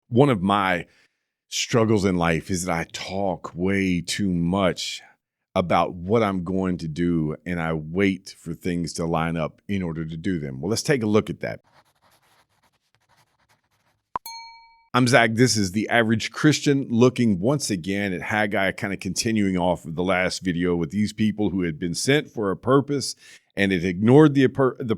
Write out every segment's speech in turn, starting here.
One of my struggles in life is that I talk way too much about what I'm going to do, and I wait for things to line up in order to do them. Well, let's take a look at that. I'm Zach. This is the Average Christian, looking once again at Haggai, kind of continuing off of the last video with these people who had been sent for a purpose and had ignored the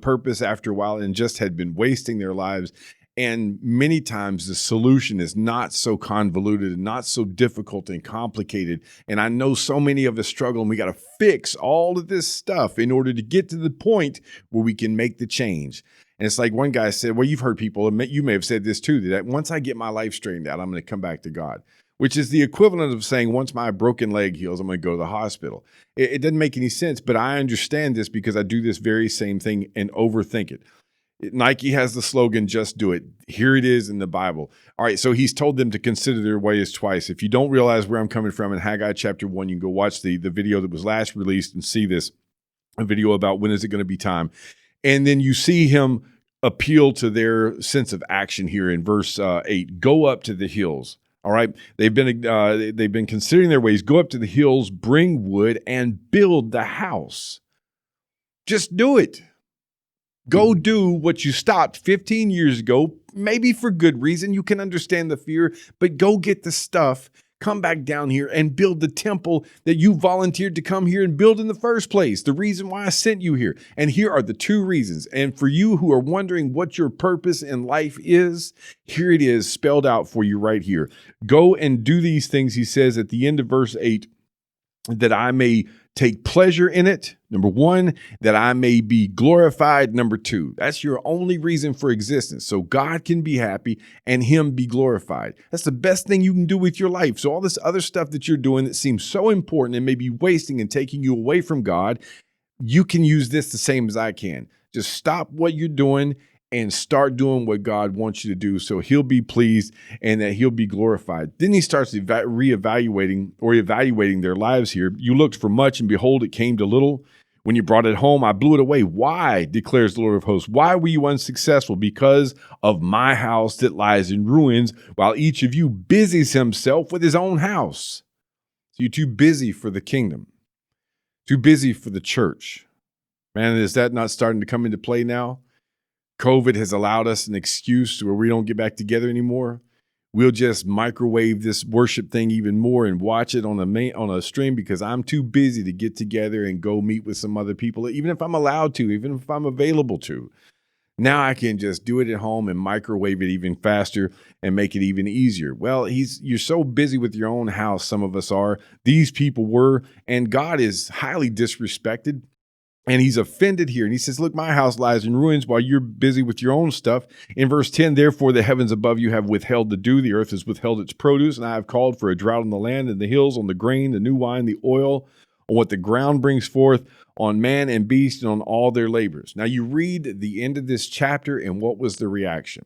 purpose after a while and just had been wasting their lives. And many times the solution is not so convoluted and not so difficult and complicated. And I know so many of us struggle, and we got to fix all of this stuff in order to get to the point where we can make the change. And it's like one guy said, well, you've heard people, you may have said this too, that once I get my life straightened out, I'm going to come back to God, which is the equivalent of saying once my broken leg heals, I'm going to go to the hospital. It doesn't make any sense, but I understand this because I do this very same thing and overthink it. Nike has the slogan, just do it. Here it is in the Bible. All right, so he's told them to consider their ways twice. If you don't realize where I'm coming from in Haggai chapter 1, you can go watch the video that was last released and see this, a video about when is it going to be time. And then you see him appeal to their sense of action here in verse 8. Go up to the hills. All right, they've been considering their ways. Go up to the hills, bring wood, and build the house. Just do it. Go do what you stopped 15 years ago, maybe for good reason. You can understand the fear, but go get the stuff, come back down here and build the temple that you volunteered to come here and build in the first place. The reason why I sent you here. And here are the two reasons. And for you who are wondering what your purpose in life is, here it is spelled out for you right here. Go and do these things, he says at the end of verse 8, that I may take pleasure in it. Number one, that I may be glorified. Number two, that's your only reason for existence. So God can be happy and him be glorified. That's the best thing you can do with your life. So all this other stuff that you're doing that seems so important and may be wasting and taking you away from God, you can use this the same as I can. Just stop what you're doing and start doing what God wants you to do so he'll be pleased and that he'll be glorified. Then he starts evaluating their lives here. You looked for much, and behold, it came to little. When you brought it home, I blew it away. Why, declares the Lord of hosts? Why were you unsuccessful? Because of my house that lies in ruins, while each of you busies himself with his own house. So you're too busy for the kingdom, too busy for the church. Man, is that not starting to come into play now? COVID has allowed us an excuse where we don't get back together anymore. We'll just microwave this worship thing even more and watch it on a stream because I'm too busy to get together and go meet with some other people, even if I'm allowed to, even if I'm available to. Now I can just do it at home and microwave it even faster and make it even easier. Well, you're so busy with your own house, some of us are. These people were, and God is highly disrespected. And he's offended here. And he says, look, my house lies in ruins while you're busy with your own stuff. In verse 10, therefore the heavens above you have withheld the dew. The earth has withheld its produce. And I have called for a drought on the land and the hills, on the grain, the new wine, the oil, on what the ground brings forth, on man and beast, and on all their labors. Now you read the end of this chapter, and what was the reaction?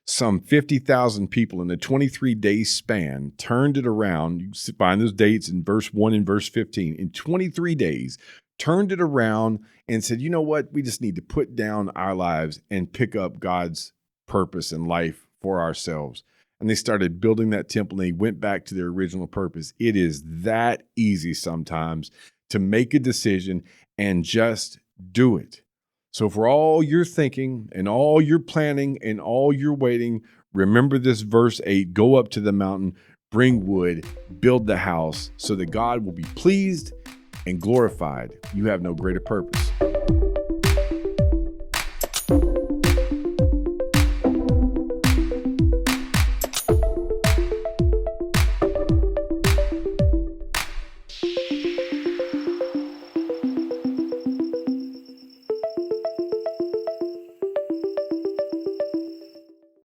Some 50,000 people in a 23-day span turned it around. You can find those dates in verse 1 and verse 15. In 23 days, turned it around and said, you know what? We just need to put down our lives and pick up God's purpose in life for ourselves. And they started building that temple, and they went back to their original purpose. It is that easy sometimes to make a decision and just do it. So for all your thinking and all your planning and all your waiting, remember this verse 8, go up to the mountain, bring wood, build the house so that God will be pleased and glorified. You have no greater purpose.